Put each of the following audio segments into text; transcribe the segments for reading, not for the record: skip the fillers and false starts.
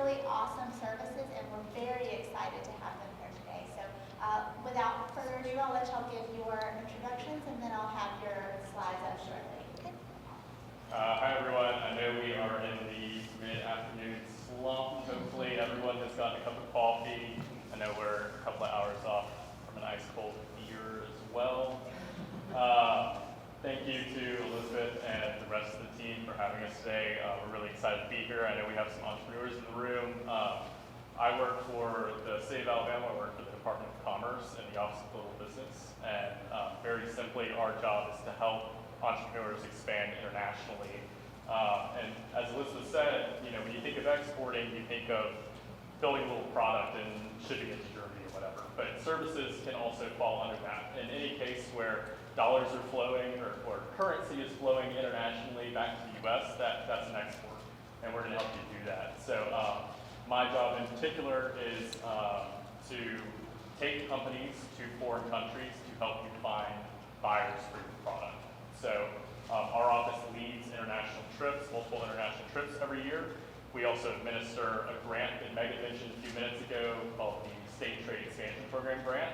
really awesome services, and we're very excited to have them here today. So without further ado, I'll let y'all give your introductions, and then I'll have your slides up shortly. Okay. Hi everyone, I know we are in the mid-afternoon slump. Hopefully everyone has gotten a cup of coffee. I know we're a couple of hours off from an ice cold beer as well. Thank you to Elizabeth and the rest of the team for having us today. We're really excited to be here. I know we have some entrepreneurs in the room. I work for the state of Alabama. I work for the Department of Commerce in the Office of Global Business. And very simply, our job is to help entrepreneurs expand internationally. And as Elizabeth said, when you think of exporting, you think of building a little product and shipping it to Germany or whatever. But services can also fall under that. In any case where dollars are flowing or currency is flowing internationally back to the U.S., that's an export, and we're going to help you do that. So my job in particular is to take companies to foreign countries to help you find buyers for your product. So our office leads international trips, multiple international trips every year. We also administer a grant that Megan mentioned a few minutes ago called the State Trade Expansion Program grant.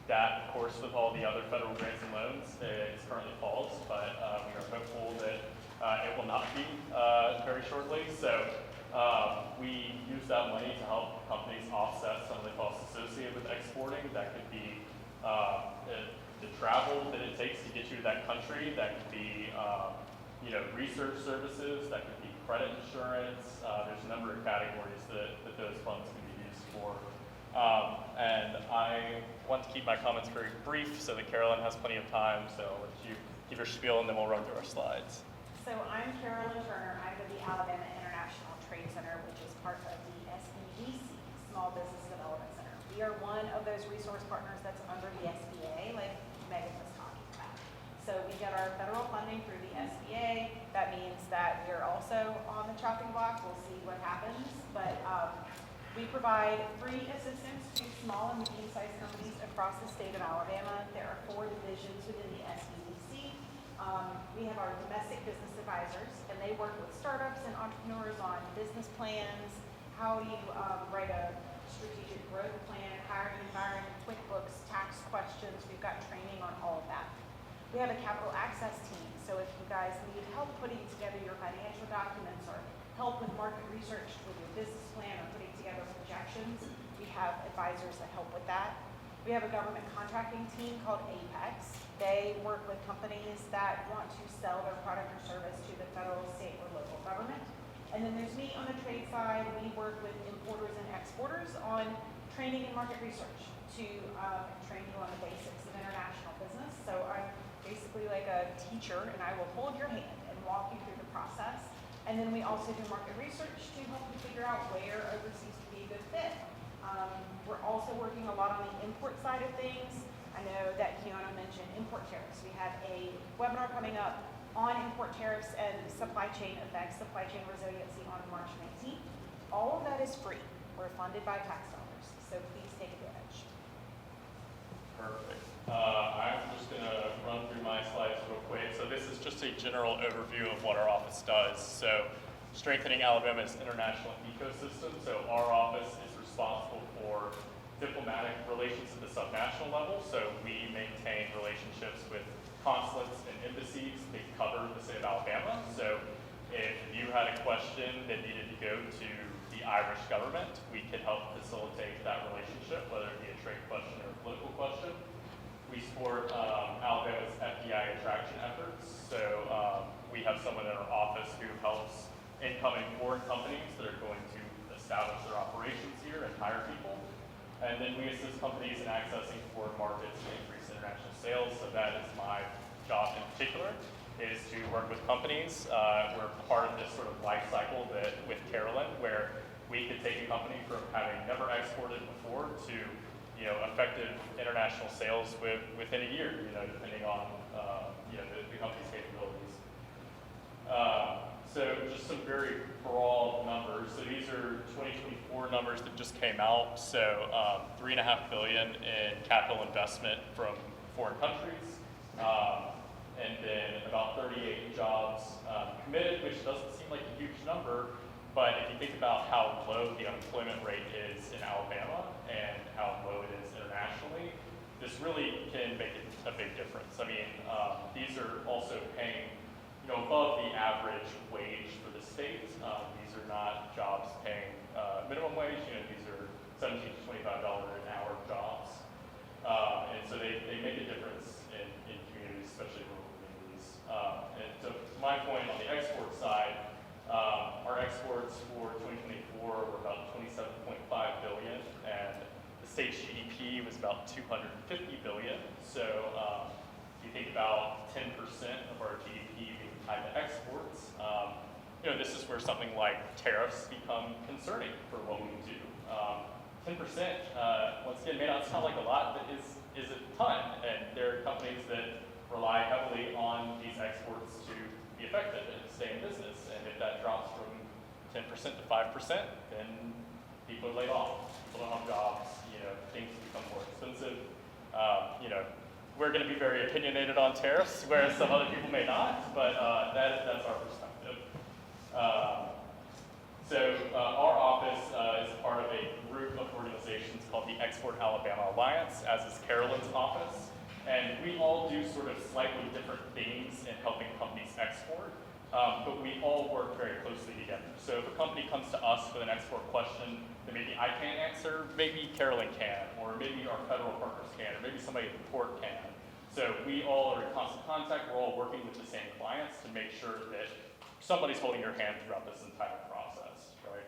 That, of course, with all the other federal grants and loans, is currently paused, but we are hopeful that it will not be very shortly. So we use that money to help companies offset some of the costs associated with exporting. That could be the travel that it takes to get you to that country. That could be research services. That could be credit insurance. There's a number of categories that those funds can be used for. And I want to keep my comments very brief so that Carolyn has plenty of time. So I'll let you give your spiel and then we'll run through our slides. So I'm Carolyn Turner. I'm with the Alabama International Trade Center, which is part of the SBDC, Small Business Development Center. We are one of those resource partners that's under the SBA, like Megan was talking about. So we get our federal funding through the SBA. That means that we're also on the chopping block. We'll see what happens. But we provide free assistance to small and medium-sized companies across the state of Alabama. There are 4 divisions within the SBDC. We have our domestic business advisors, and they work with startups and entrepreneurs on business plans, how you write a strategic growth plan, hiring and firing, QuickBooks, tax questions. We've got training on all of that. We have a capital access team, so if you guys need help putting together your financial documents or help with market research with your business plan or putting together projections, we have advisors that help with that. We have a government contracting team called Apex. They work with companies that want to sell their product or service to the federal, state, or local government. And then there's me on the trade side. We work with importers and exporters on training and market research to train you on the basics of international business. So I'm basically like a teacher, and I will hold your hand and walk you through the process. And then we also do market research to help you figure out where overseas would be a good fit. We're also working a lot on the import side of things. I know that Kiana mentioned import tariffs. We have a webinar coming up on import tariffs and supply chain effects, supply chain resiliency on March 19th. All of that is free. We're funded by tax dollars, so please take advantage. Perfect. I'm just going to run through my slides real quick. So this is just a general overview of what our office does. So strengthening Alabama's international ecosystem. So our office is responsible for diplomatic relations at the subnational level. So we maintain relationships with consulates and embassies that cover the state of Alabama. So if you had a question that needed to go to the Irish government, we could help facilitate that relationship, whether it be a trade question or a political question. We support Alabama's FDI attraction efforts. So we have someone in our office who helps incoming foreign companies that are going to establish their operations here and hire people. And then we assist companies in accessing foreign markets and increase international sales. So that is my job in particular, is to work with companies. We're part of this sort of life cycle that with Carolyn, where we could take a company from having never exported before to effective international sales within a year, depending on the company's capabilities. So just some very broad numbers. So these are 2024 numbers that just came out. So $3.5 billion in capital investment from foreign countries, and then about 38 jobs committed, which doesn't seem like a huge number, But if you think about how low the unemployment rate is in Alabama and how low it is internationally, this really can make a big difference. I mean, these are also paying, above the average wage for the state. These are not jobs paying minimum wage. These are $17 to $25 an hour jobs. And so they make a difference in communities, especially rural communities. And so to my point, on the export side, our exports for 2024 were about $27.5 billion, and the state's GDP was about $250 billion. So if you think about 10% of our GDP being tied to exports, this is where something like tariffs become concerning for what we do. 10%, once again, may not sound like a lot, but is a ton. And there are companies that rely heavily on these exports to be effective and stay in business. And if that drops from 10% to 5%, then people are laid off. People don't have jobs. Things become more expensive. We're going to be very opinionated on tariffs, whereas some other people may not. But that's our perspective. So our office is part of a group of organizations called the Export Alabama Alliance, as is Carolyn's office. And we all do sort of slightly different things in helping companies export, but we all work very closely together. So if a company comes to us with an export question that maybe I can't answer, maybe Carolyn can, or maybe our federal partners can, or maybe somebody at the port can. So we all are in constant contact. We're all working with the same clients to make sure that somebody's holding your hand throughout this entire process, right?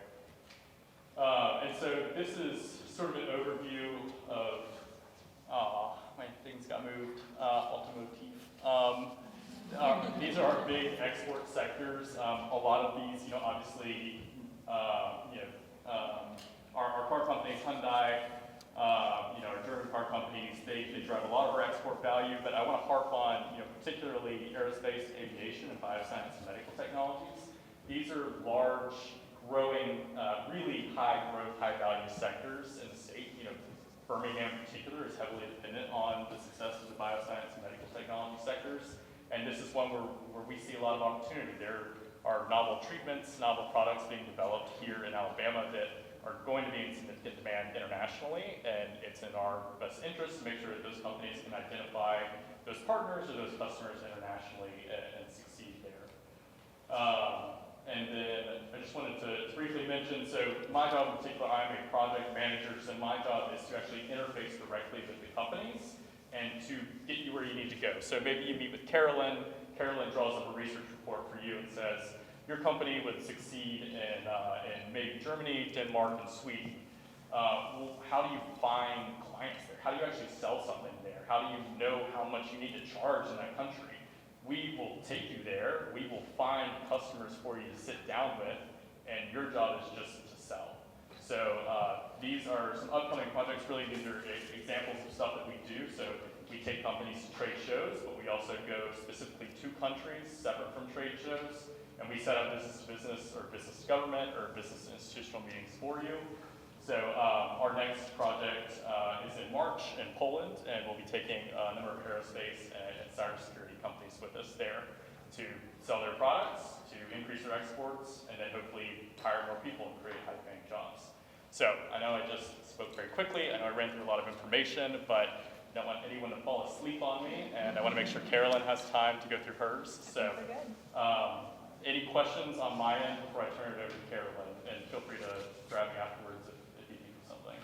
And so this is sort of an overview of, my things got moved, automotive. These are our big export sectors. A lot of these, obviously, our car companies, Hyundai, our German car companies, they drive a lot of our export value, but I want to harp on, particularly aerospace, aviation, and bioscience and medical technologies. These are large, growing, really high growth, high value sectors in the state. Birmingham in particular is heavily dependent on the success of the bioscience and medical technology sectors. And this is one where we see a lot of opportunity. There are novel treatments, novel products being developed here in Alabama that are going to be in significant demand internationally, and it's in our best interest to make sure that those companies can identify those partners or those customers internationally and succeed there. And then I just wanted to briefly mention, so my job in particular, I'm a project manager, so my job is to actually interface directly with the companies and to get you where you need to go. So maybe you meet with Carolyn. Carolyn draws up a research report for you and says, your company would succeed in maybe Germany, Denmark, and Sweden. Well, how do you find clients there? How do you actually sell something there? How do you know how much you need to charge in that country? We will take you there. We will find customers for you to sit down with, and your job is just to sell. So these are some upcoming projects. Really, these are examples of stuff that we do. So we take companies to trade shows, but we also go specifically to countries separate from trade shows, and we set up business to business or business to government or business to institutional meetings for you. So our next project is in March in Poland, and we'll be taking a number of aerospace and cybersecurity companies with us there to sell their products, to increase their exports, and then hopefully hire more people and create high-paying jobs. So I know I just spoke very quickly. I know I ran through a lot of information, but I don't want anyone to fall asleep on me, and I want to make sure Carolyn has time to go through hers. So any questions on my end before I turn it over to Carolyn? And feel free to grab me afterwards if you think of something.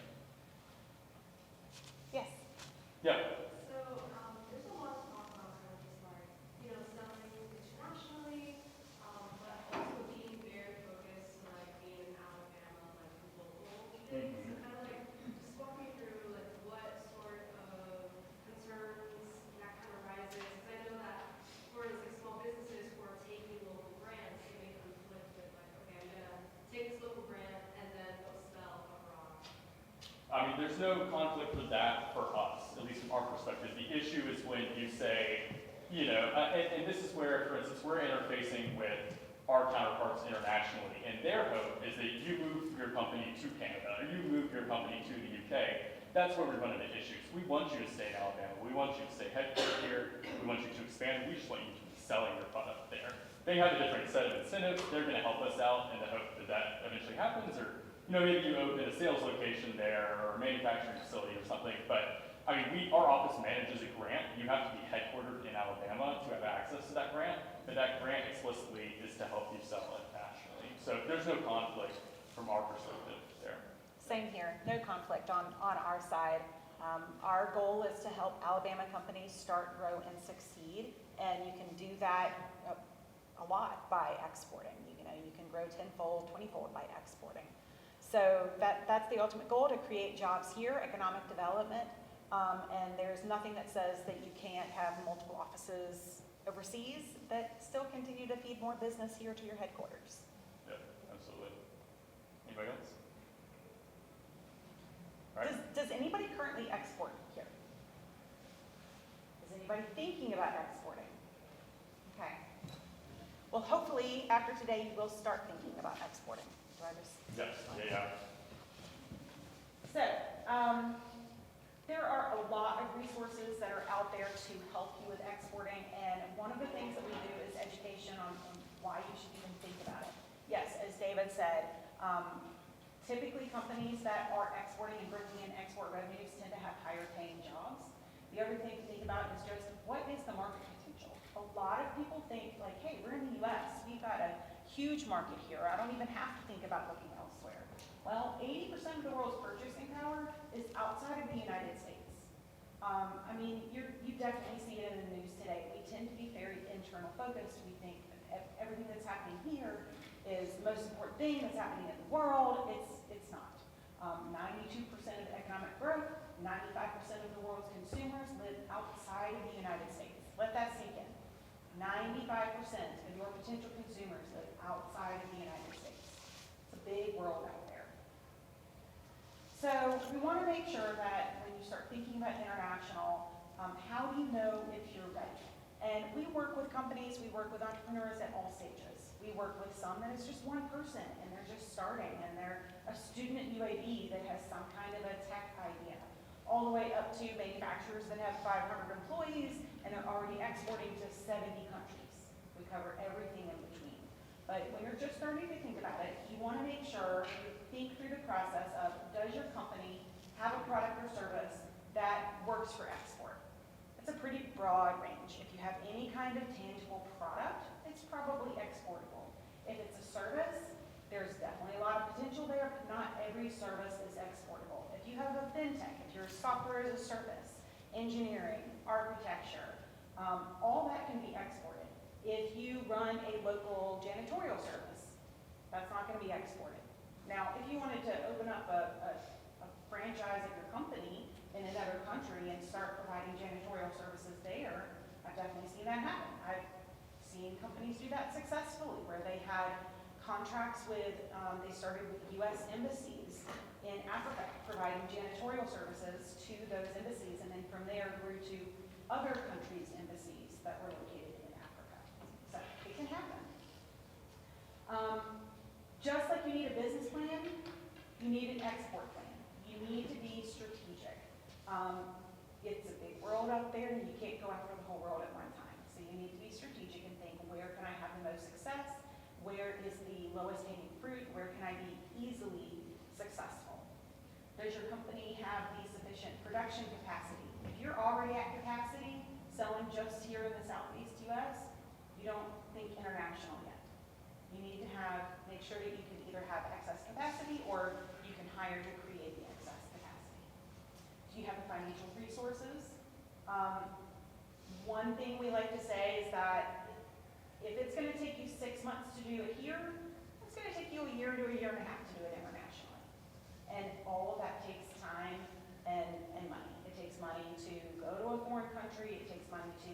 Yes. Yeah. So there's a lot to talk about kind of just like, selling internationally, but also being very focused on like being in Alabama, like local things. And kind of like just walk me through like what sort of concerns that kind of rises. Because I know that for like small businesses who are taking local brands, it may conflict with like, okay, I'm gonna take this local brand and then go sell abroad. I mean, there's no conflict with that for us, at least from our perspective. The issue is when you say, and this is where, for instance, we're interfacing with our counterparts internationally, and their hope is that you move your company to Canada, or you move your company to the UK. That's where we run into issues. We want you to stay in Alabama. We want you to stay headquartered here. We want you to expand. We just want you to be selling your product there. they have a different set of incentives. They're going to help us out in the hope that that eventually happens, or maybe you open a sales location there or a manufacturing facility or something. But I mean, our office manages a grant. You have to be headquartered in Alabama to have access to that grant, but that grant explicitly is to help you sell it nationally. So there's no conflict from our perspective there. Same here, no conflict on our side. Our goal is to help Alabama companies start, grow, and succeed, and you can do that a lot by exporting. You can grow tenfold, 20-fold by exporting. So that's the ultimate goal, to create jobs here, economic development, and there's nothing that says that you can't have multiple offices overseas that still continue to feed more business here to your headquarters. Yep, absolutely. Anybody else? All right. Does anybody currently export here? Is anybody thinking about exporting? Okay. Well, hopefully after today you will start thinking about exporting. Do I just? Yes. Yeah. So, there are a lot of resources that are out there to help you with exporting, and one of the things that we do is education on why you should even think about it. Yes, as David said, typically companies that are exporting and bringing in export revenues tend to have higher paying jobs. The other thing to think about is just, what is the market potential? A lot of people think like, hey, we're in the US, we've got a huge market here, I don't even have to think about looking elsewhere. Well, 80% of the world's purchasing power is outside of the United States. I mean, you definitely see it in the news today. We tend to be very internal focused. We think everything that's happening here is the most important thing that's happening in the world. It's not. 92% of economic growth, 95% of the world's consumers live outside of the United States. Let that sink in. 95% of your potential consumers live outside of the United States. It's a big world out there. So we want to make sure that when you start thinking about international, how do you know if you're ready? And we work with companies, we work with entrepreneurs at all stages. We work with some that is just one person and they're just starting, and they're a student at UAB that has some kind of a tech idea, all the way up to manufacturers that have 500 employees and they're already exporting to 70 countries. We cover everything in between. But when you're just starting to think about it, you want to make sure you think through the process of, does your company have a product or service that works for export? It's a pretty broad range. If you have any kind of tangible product, it's probably exportable. If it's a service, there's definitely a lot of potential there, but not every service is exportable. If you have a fintech, if you're software as a service, engineering, architecture, all that can be exported. If you run a local janitorial service, that's not going to be exported. Now, if you wanted to open up a franchise of your company in another country and start providing janitorial services there, I've definitely seen that happen. I've seen companies do that successfully, where they had contracts with, they started with U.S. embassies in Africa, providing janitorial services to those embassies, and then from there grew to other countries' embassies that were located in Africa. So it can happen. Just like you need a business plan, you need an export plan. You need to be strategic. It's a big world out there, and you can't go after the whole world at one time. So you need to be strategic and think, where can I have the most success? Where is the lowest hanging fruit? Where can I be easily successful? Does your company have the sufficient production capacity? If you're already at capacity, selling just here in the Southeast US, you don't think international yet. You need to make sure that you can either have excess capacity or you can hire to create the excess capacity. Do you have the financial resources? One thing we like to say is that if it's going to take you 6 months to do it here, it's going to take you a year to a year and a half to do it internationally. And all of that takes time and money. It takes money to go to a foreign country. It takes money to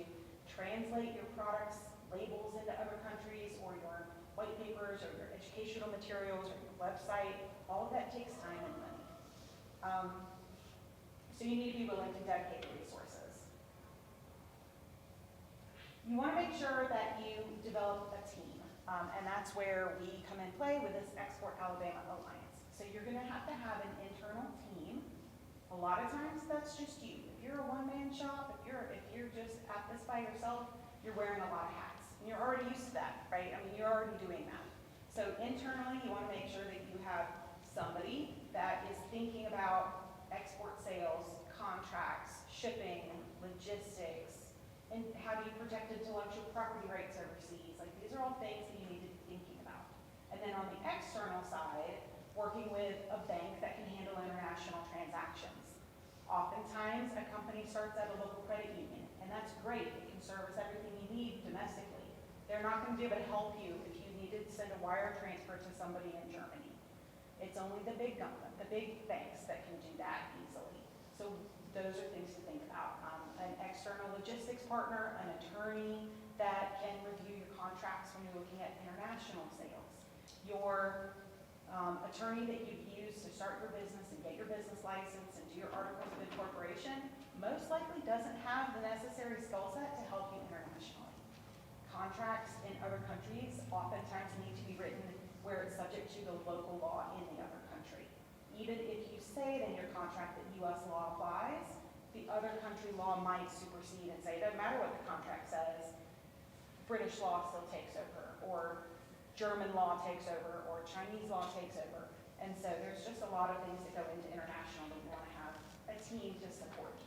translate your products' labels into other countries, or your white papers, or your educational materials, or your website. All of that takes time and money. So you need to be willing to dedicate resources. You want to make sure that you develop a team, and that's where we come in play with this Export Alabama Alliance. So you're going to have an internal team. A lot of times that's just you. If you're a one-man shop, if you're just at this by yourself, you're wearing a lot of hats. And you're already used to that, right? I mean, you're already doing that. So internally, you want to make sure that you have somebody that is thinking about export sales, contracts, shipping, logistics, and how do you protect intellectual property rights overseas? Like, these are all things that you need to be thinking about. And then on the external side, working with a bank that can handle international transactions. Oftentimes, a company starts at a local credit union, and that's great. It can service everything you need domestically. They're not going to be able to help you if you needed to send a wire transfer to somebody in Germany. It's only the big banks that can do that easily. So those are things to think about. An external logistics partner, an attorney that can review your contracts when you're looking at international sales. Your attorney that you've used to start your business and get your business license and do your articles of incorporation most likely doesn't have the necessary skill set to help you internationally. Contracts in other countries oftentimes need to be written where it's subject to the local law in the other country. Even if you say in your contract that U.S. law applies, the other country law might supersede and say it doesn't matter what the contract says, British law still takes over, or German law takes over, or Chinese law takes over. And so there's just a lot of things that go into international that you want to have a team to support.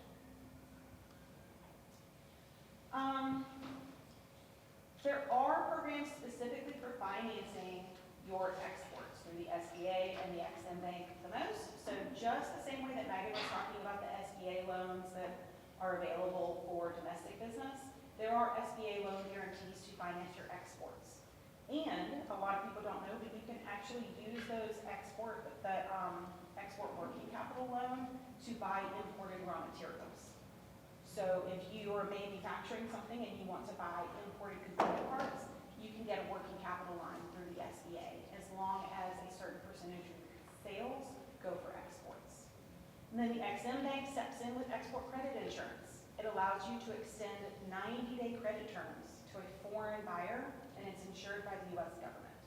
There are programs specifically for financing your exports through the SBA and the Ex-Im Bank the most. So just the same way that Megan was talking about the SBA loans that are available for domestic business, there are SBA loan guarantees to finance your exports. And a lot of people don't know that you can actually use those export working capital loan to buy imported raw materials. So if you are manufacturing something and you want to buy imported component parts, you can get a working capital line through the SBA as long as a certain percentage of sales go for exports. And then the Ex-Im Bank steps in with export credit insurance. It allows you to extend 90-day credit terms to a foreign buyer, and it's insured by the U.S. government.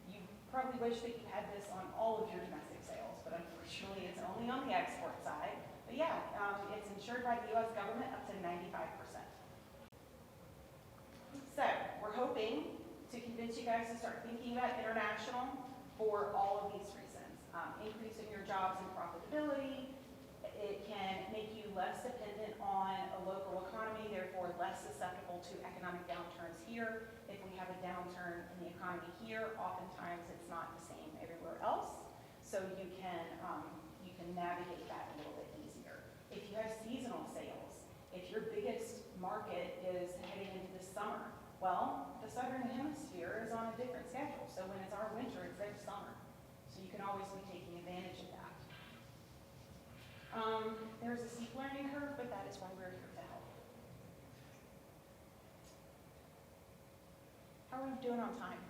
You probably wish that you had this on all of your domestic sales, but unfortunately it's only on the export side. But yeah, it's insured by the U.S. government up to 95%. So we're hoping to convince you guys to start thinking about international for all of these reasons. Increasing your jobs and profitability. It can make you less dependent on a local economy, therefore less susceptible to economic downturns here. If we have a downturn in the economy here, oftentimes it's not the same everywhere else. So you can navigate that a little bit easier. If you have seasonal sales, if your biggest market is heading into the summer, well, the southern hemisphere is on a different schedule. So when it's our winter, it's their summer. So you can always be taking advantage of that. There's a steep learning curve, but that is why we're here to help. How are we doing on time?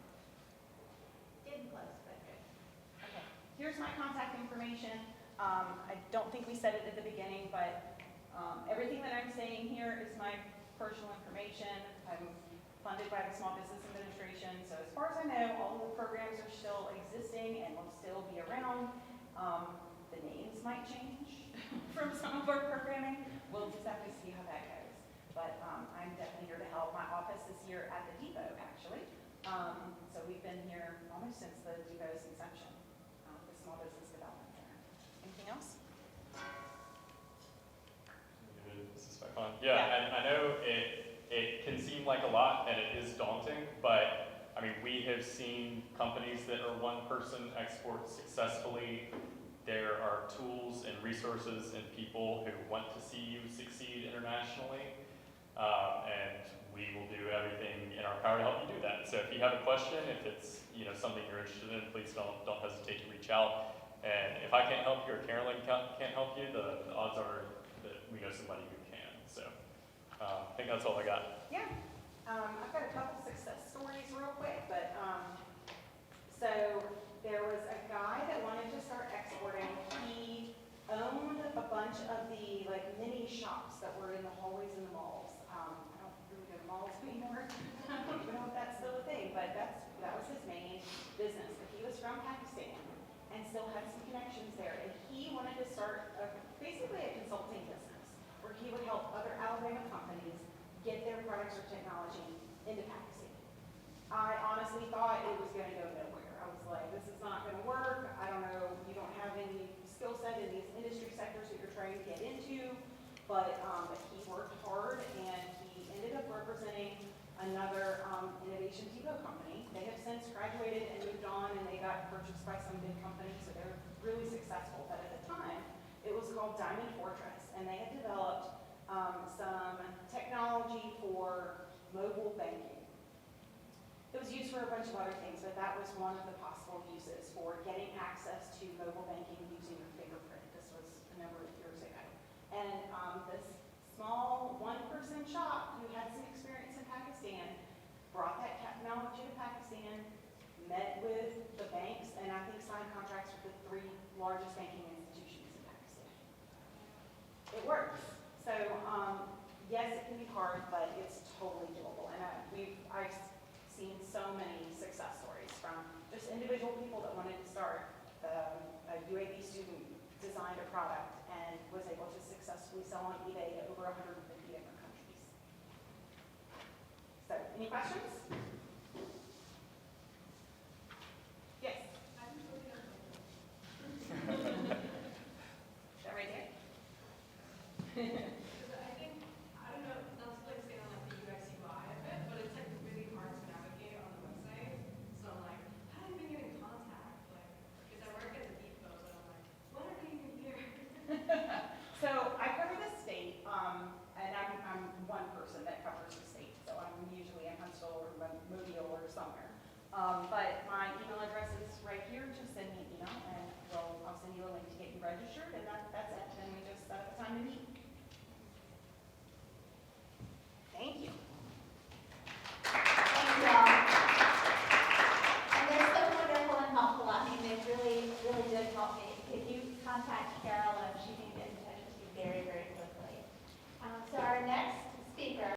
Getting close, but good. Okay, here's my contact information. I don't think we said it at the beginning, but everything that I'm saying here is my personal information. I'm funded by the Small Business Administration, so as far as I know, all of the programs are still existing and will still be around. The names might change from some of our programming. We'll just have to see how that goes. But I'm definitely here to help. My office is here at the depot, actually. So we've been here almost since the depot's inception, the Small Business Development Center. Anything else? This is back on. Yeah, and I know it can seem like a lot, and it is daunting, but I mean, we have seen companies that are one person export successfully. There are tools and resources and people who want to see you succeed internationally, and we will do everything in our power to help you do that. So if you have a question, if it's something you're interested in, please don't hesitate to reach out. And if I can't help you or Carolyn can't help you, the odds are that we know somebody who can. So I think that's all I got. Yeah. I've got a couple success stories real quick, but so there was a guy that wanted to start exporting. He owned a bunch of the mini shops that were in the hallways in the malls. I don't really go to malls anymore. I don't even know if that's still a thing, but that was his main business. But he was from Pakistan and still had some connections there. And he wanted to start basically a consulting business where he would help other Alabama companies get their products or technology into Pakistan. I honestly thought it was gonna go nowhere. I was like, this is not gonna work. I don't know, you don't have any skill set in these industry sectors that you're trying to get into. But he worked hard and he ended up representing another innovation depot company. They have since graduated and moved on and they got purchased by some big company, so they're really successful. But at the time, it was called Diamond Fortress, and they had developed some technology for mobile banking. It was used for a bunch of other things, but that was one of the possible uses for getting access to mobile banking using your fingerprint. This was a number of years ago. And this small one-person shop who had some experience in Pakistan brought that technology to Pakistan, met with the banks, and I think signed contracts with the 3 largest banking institutions in Pakistan. It works. So yes, it can be hard, but it's totally doable. And I've seen so many success stories from just individual people that wanted to start. A UAB student designed a product and was able to successfully sell on eBay to over 150 different countries. So, any questions?